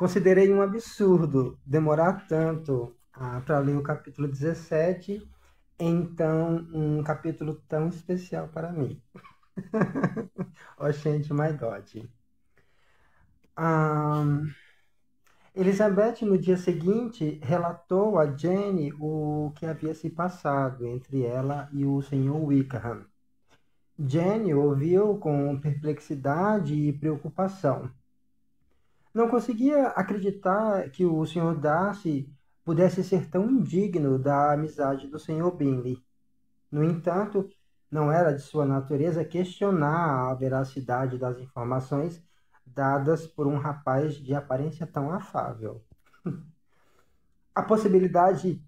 Considerei um absurdo demorar tanto para ler o capítulo 17, então um capítulo tão especial para mim. Oxente, my God. Ah, Elizabeth, no dia seguinte, relatou a Jenny o que havia se passado entre ela e o Sr. Wickham. Jenny ouviu com perplexidade e preocupação. Não conseguia acreditar que o Sr. Darcy pudesse ser tão indigno da amizade do Sr. Bingley. No entanto, não era de sua natureza questionar a veracidade das informações dadas por um rapaz de aparência tão afável. A possibilidade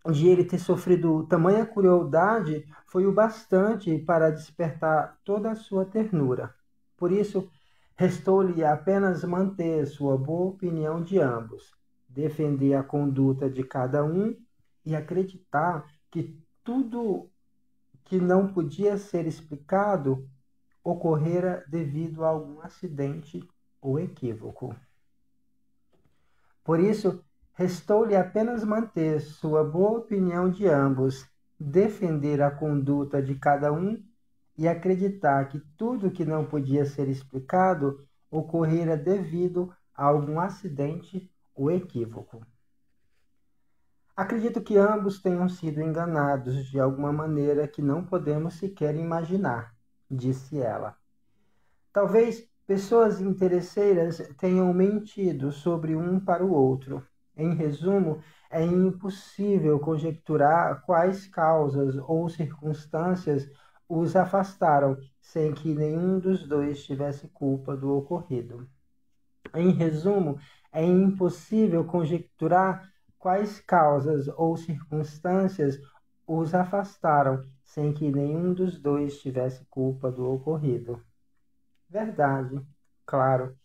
de ele ter sofrido tamanha crueldade foi o bastante para despertar toda a sua ternura. Por isso, restou-lhe apenas manter sua boa opinião de ambos, defender a conduta de cada um e acreditar que tudo que não podia ser explicado ocorrera devido a algum acidente ou equívoco. Por isso, restou-lhe apenas manter sua boa opinião de ambos, defender a conduta de cada um e acreditar que tudo que não podia ser explicado ocorrera devido a algum acidente ou equívoco. Acredito que ambos tenham sido enganados de alguma maneira que não podemos sequer imaginar, disse ela. Talvez pessoas interesseiras tenham mentido sobre um para o outro. Em resumo, é impossível conjecturar quais causas ou circunstâncias os afastaram sem que nenhum dos dois tivesse culpa do ocorrido. Em resumo, é impossível conjecturar quais causas ou circunstâncias os afastaram sem que nenhum dos dois tivesse culpa do ocorrido. Verdade, claro.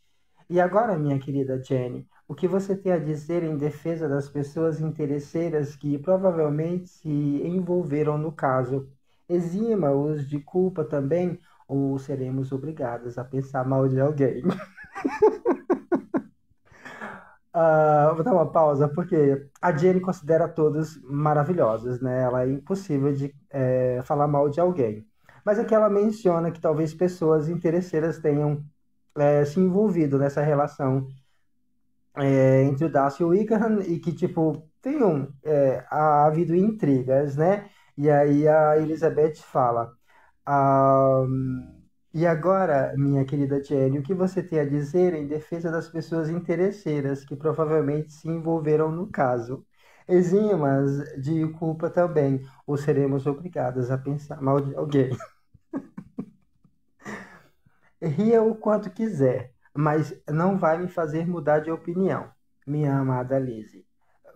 E agora, minha querida Jenny, o que você tem a dizer em defesa das pessoas interesseiras que provavelmente se envolveram no caso? Exima-os de culpa também, ou seremos obrigadas a pensar mal de alguém? Vou dar uma pausa, porque a Jenny considera todos maravilhosos, né? Ela é impossível de falar mal de alguém. Mas aqui ela menciona que talvez pessoas interesseiras tenham se envolvido nessa relação entre o Darcy e o Wickham e que, tipo, tenham havido intrigas, né? E aí a Elizabeth fala, ah, e agora, minha querida Jenny, o que você tem a dizer em defesa das pessoas interesseiras que provavelmente se envolveram no caso? Eximas de culpa também, ou seremos obrigadas a pensar mal de alguém? Ria o quanto quiser, mas não vai me fazer mudar de opinião, minha amada Lizzie.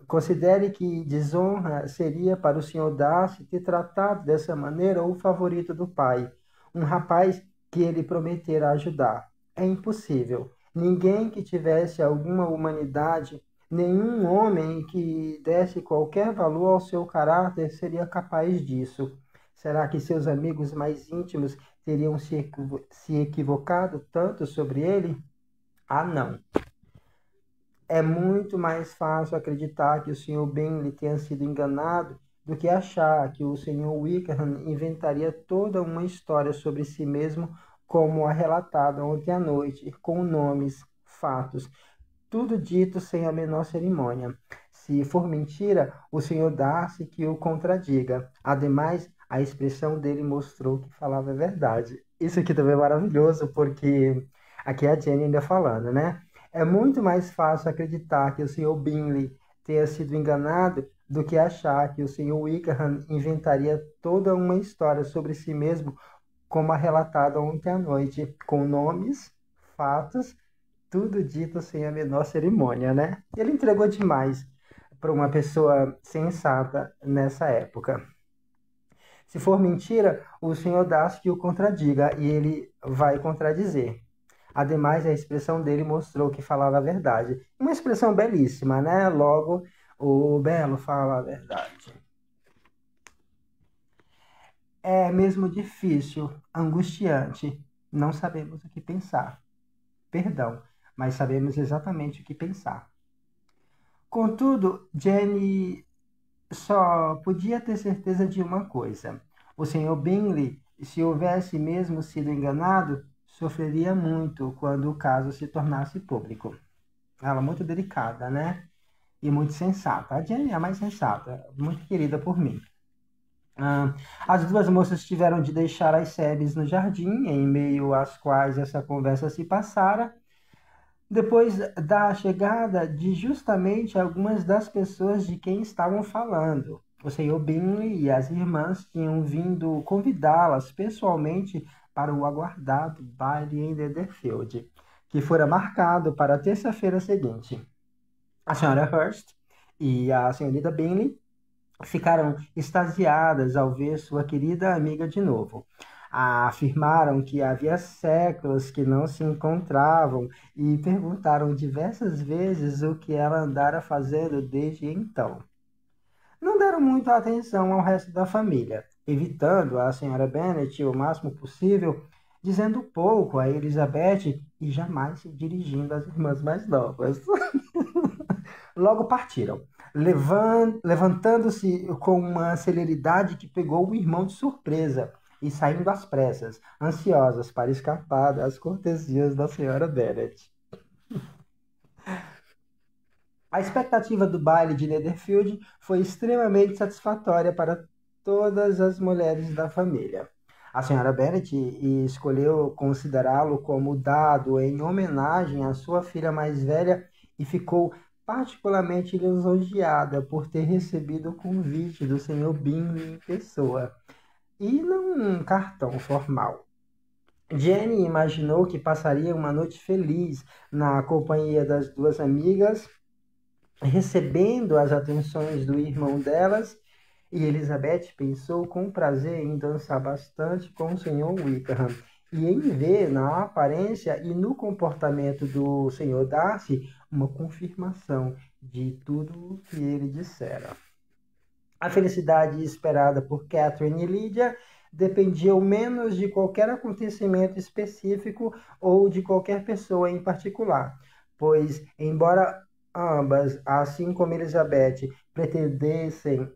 Considere que desonra seria para o Sr. Darcy ter tratado dessa maneira o favorito do pai, um rapaz que ele prometera ajudar. É impossível. Ninguém que tivesse alguma humanidade, nenhum homem que desse qualquer valor ao seu caráter seria capaz disso. Será que seus amigos mais íntimos teriam se equivocado tanto sobre ele? Ah, não. É muito mais fácil acreditar que o Sr. Bingley tenha sido enganado do que achar que o Sr. Wickham inventaria toda uma história sobre si mesmo como a relatada ontem à noite, com nomes, fatos, tudo dito sem a menor cerimônia. Se for mentira, o Sr. Darcy que o contradiga. Ademais, a expressão dele mostrou que falava a verdade. Isso aqui também é maravilhoso, porque aqui é a Jenny ainda falando, né? É muito mais fácil acreditar que o Sr. Bingley tenha sido enganado do que achar que o Sr. Wickham inventaria toda uma história sobre si mesmo, como a relatada ontem à noite, com nomes, fatos, tudo dito sem a menor cerimônia, né? Ele entregou demais para uma pessoa sensata nessa época. Se for mentira, o Sr. Darcy que o contradiga e ele vai contradizer. Ademais, a expressão dele mostrou que falava a verdade. Uma expressão belíssima, né? Logo, o belo fala a verdade. É mesmo difícil, angustiante. Não sabemos o que pensar. Perdão, mas sabemos exatamente o que pensar. Contudo, Jenny só podia ter certeza de uma coisa: o Sr. Bingley, se houvesse mesmo sido enganado, sofreria muito quando o caso se tornasse público. Ela é muito delicada, né? E muito sensata. A Jenny é a mais sensata, muito querida por mim. Ah, as duas moças tiveram de deixar as sebes no jardim, em meio às quais essa conversa se passara, depois da chegada de justamente algumas das pessoas de quem estavam falando. O Sr. Bingley e as irmãs tinham vindo convidá-las pessoalmente para o aguardado baile em Netherfield, que fora marcado para a terça-feira seguinte. A senhora Hurst e a senhorita Bingley ficaram extasiadas ao ver sua querida amiga de novo. Afirmaram que havia séculos que não se encontravam e perguntaram diversas vezes o que ela andara fazendo desde então. Não deram muita atenção ao resto da família, evitando a senhora Bennet o máximo possível, dizendo pouco a Elizabeth e jamais se dirigindo às irmãs mais novas. Logo partiram, levantando-se com uma celeridade que pegou o irmão de surpresa e saindo às pressas, ansiosas para escapar das cortesias da senhora Bennet. A expectativa do baile de Netherfield foi extremamente satisfatória para todas as mulheres da família. A senhora Bennet escolheu considerá-lo como dado em homenagem à sua filha mais velha e ficou particularmente lisonjeada por ter recebido o convite do Sr. Bingley em pessoa, e não um cartão formal. Jenny imaginou que passaria uma noite feliz na companhia das duas amigas, recebendo as atenções do irmão delas, e Elizabeth pensou com prazer em dançar bastante com o Sr. Wickham, e em ver na aparência e no comportamento do Sr. Darcy uma confirmação de tudo o que ele dissera. A felicidade esperada por Catherine e Lydia dependia menos de qualquer acontecimento específico ou de qualquer pessoa em particular, pois, embora ambas, assim como Elizabeth, pretendessem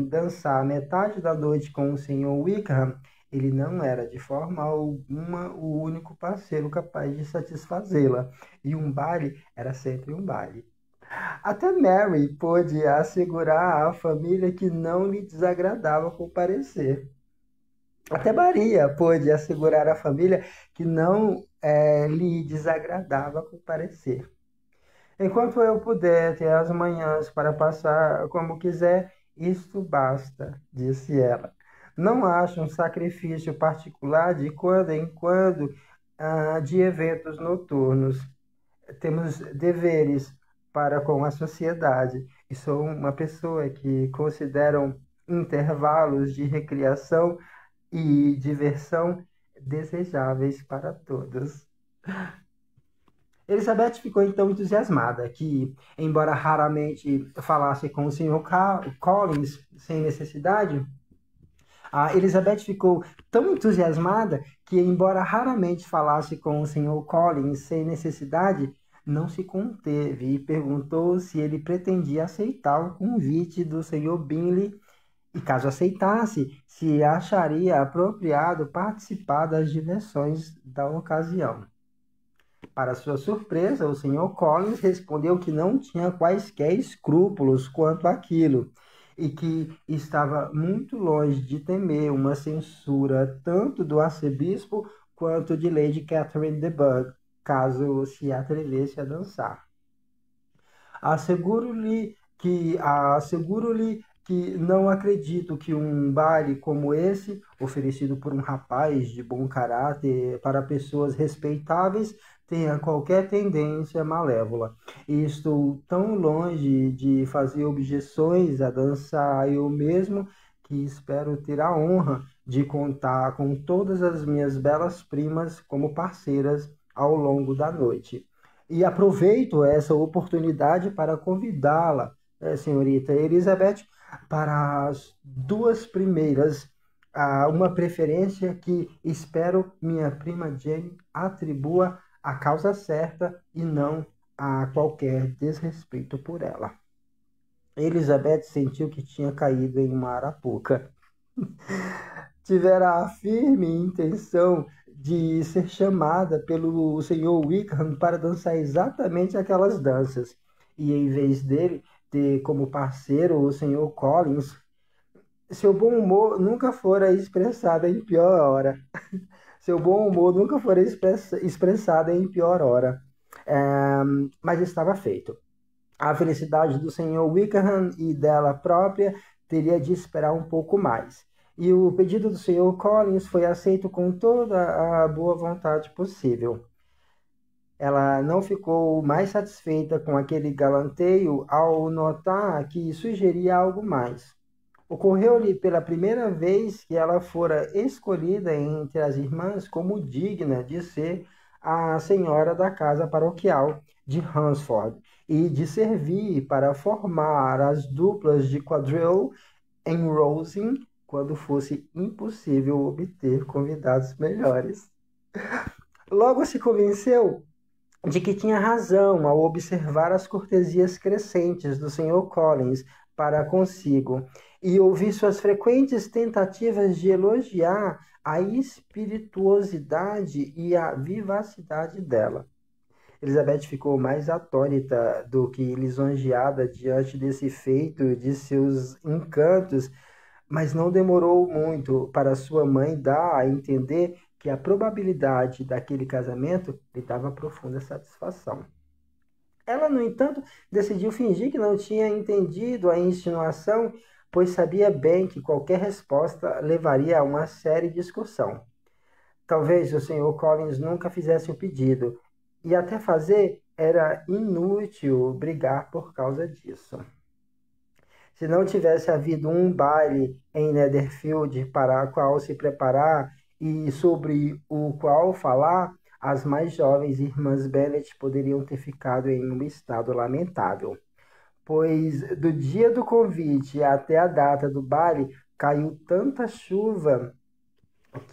dançar metade da noite com o Sr. Wickham, ele não era de forma alguma o único parceiro capaz de satisfazê-la, e um baile era sempre um baile. Até Mary pôde assegurar à família que não lhe desagradava comparecer. Até Maria pôde assegurar à família que não lhe desagradava comparecer. Enquanto eu puder ter as manhãs para passar como quiser, isto basta, disse ela. Não acho um sacrifício particular de quando em quando de eventos noturnos. Temos deveres para com a sociedade e sou uma pessoa que consideram intervalos de recreação e diversão desejáveis para todos. Elizabeth ficou então entusiasmada que, embora raramente falasse com o Sr. Collins sem necessidade, a Elizabeth ficou tão entusiasmada que, embora raramente falasse com o Sr. Collins sem necessidade, não se conteve e perguntou se ele pretendia aceitar o convite do Sr. Bingley e, caso aceitasse, se acharia apropriado participar das diversões da ocasião. Para sua surpresa, o Sr. Collins respondeu que não tinha quaisquer escrúpulos quanto àquilo e que estava muito longe de temer uma censura tanto do arcebispo quanto de Lady Catherine de Bourgh, caso se atrevesse a dançar. Asseguro-lhe que não acredito que um baile como esse, oferecido por um rapaz de bom caráter para pessoas respeitáveis, tenha qualquer tendência malévola. E estou tão longe de fazer objeções a dançar eu mesmo, que espero ter a honra de contar com todas as minhas belas primas como parceiras ao longo da noite. E aproveito essa oportunidade para convidá-la, senhorita Elizabeth, para as duas primeiras, uma preferência que espero minha prima Jane atribua a causa certa e não a qualquer desrespeito por ela. Elizabeth sentiu que tinha caído em uma arapuca. Tivera a firme intenção de ser chamada pelo Sr. Wickham para dançar exatamente aquelas danças. E em vez dele ter como parceiro o Sr. Collins, seu bom humor nunca fora expressado em pior hora. Seu bom humor nunca fora expressado em pior hora. É, mas estava feito. A felicidade do Sr. Wickham e dela própria teria de esperar um pouco mais. E o pedido do Sr. Collins foi aceito com toda a boa vontade possível. Ela não ficou mais satisfeita com aquele galanteio ao notar que sugeria algo mais. Ocorreu-lhe pela primeira vez que ela fora escolhida entre as irmãs como digna de ser a senhora da casa paroquial de Hunsford e de servir para formar as duplas de quadrille em Rosin quando fosse impossível obter convidados melhores. Logo se convenceu de que tinha razão ao observar as cortesias crescentes do Sr. Collins para consigo e ouvir suas frequentes tentativas de elogiar a espirituosidade e a vivacidade dela. Elizabeth ficou mais atônita do que lisonjeada diante desse feito de seus encantos, mas não demorou muito para sua mãe dar a entender que a probabilidade daquele casamento lhe dava profunda satisfação. Ela, no entanto, decidiu fingir que não tinha entendido a insinuação, pois sabia bem que qualquer resposta levaria a uma séria discussão. Talvez o Sr. Collins nunca fizesse o pedido, e até fazer era inútil brigar por causa disso. Se não tivesse havido um baile em Netherfield para o qual se preparar e sobre o qual falar, as mais jovens irmãs Bennet poderiam ter ficado em um estado lamentável, pois do dia do convite até a data do baile caiu tanta chuva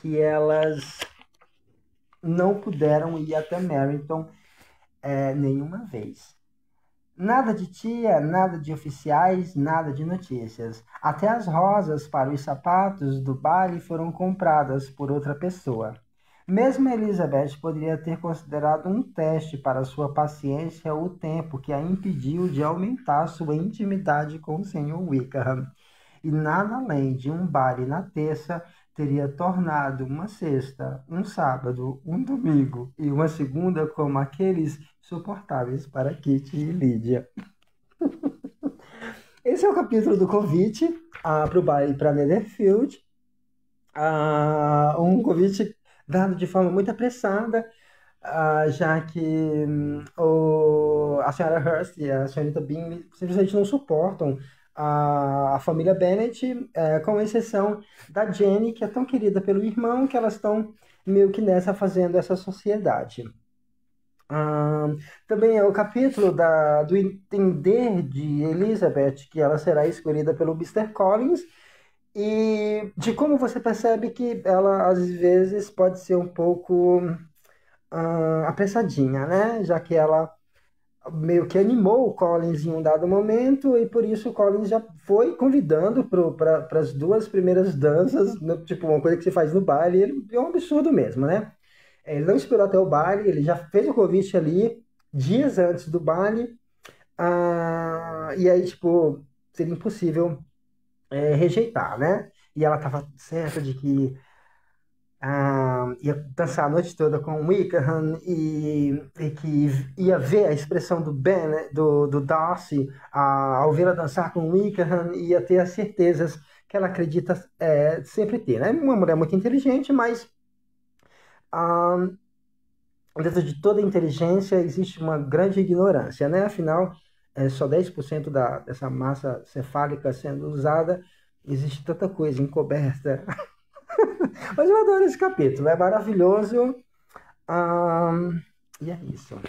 que elas não puderam ir até Meryton nenhuma vez. Nada de tia, nada de oficiais, nada de notícias. Até as rosas para os sapatos do baile foram compradas por outra pessoa. Mesmo Elizabeth poderia ter considerado um teste para sua paciência o tempo que a impediu de aumentar sua intimidade com o Sr. Wickham. E nada além de um baile na terça teria tornado uma sexta, um sábado, um domingo e uma segunda como aqueles suportáveis para Kitty e Lydia. Esse é o capítulo do convite para o baile para Netherfield. Um convite dado de forma muito apressada, já que a senhora Hurst e a senhorita Bingley simplesmente não suportam a família Bennet, com exceção da Jenny, que é tão querida pelo irmão, que elas estão meio que nessa fazendo essa sociedade. Também é o capítulo do entender de Elizabeth, que ela será escolhida pelo Mr. Collins, e de como você percebe que ela, às vezes, pode ser um pouco apressadinha, né? Já que ela meio que animou o Collins em um dado momento, e por isso o Collins já foi convidando para as duas primeiras danças, tipo, uma coisa que se faz no baile, é um absurdo mesmo, né? Ele não esperou até o baile, ele já fez o convite ali, dias antes do baile, e aí, tipo, seria impossível rejeitar, né? E ela estava certa de que ia dançar a noite toda com o Wickham e que ia ver a expressão do Ben, né, do Darcy, ao vê-la dançar com o Wickham, ia ter as certezas que ela acredita sempre ter, né? Uma mulher muito inteligente, mas dentro de toda inteligência existe uma grande ignorância, né? Afinal, só 10% dessa massa cefálica sendo usada, existe tanta coisa encoberta. Mas eu adoro esse capítulo, é maravilhoso. E é isso.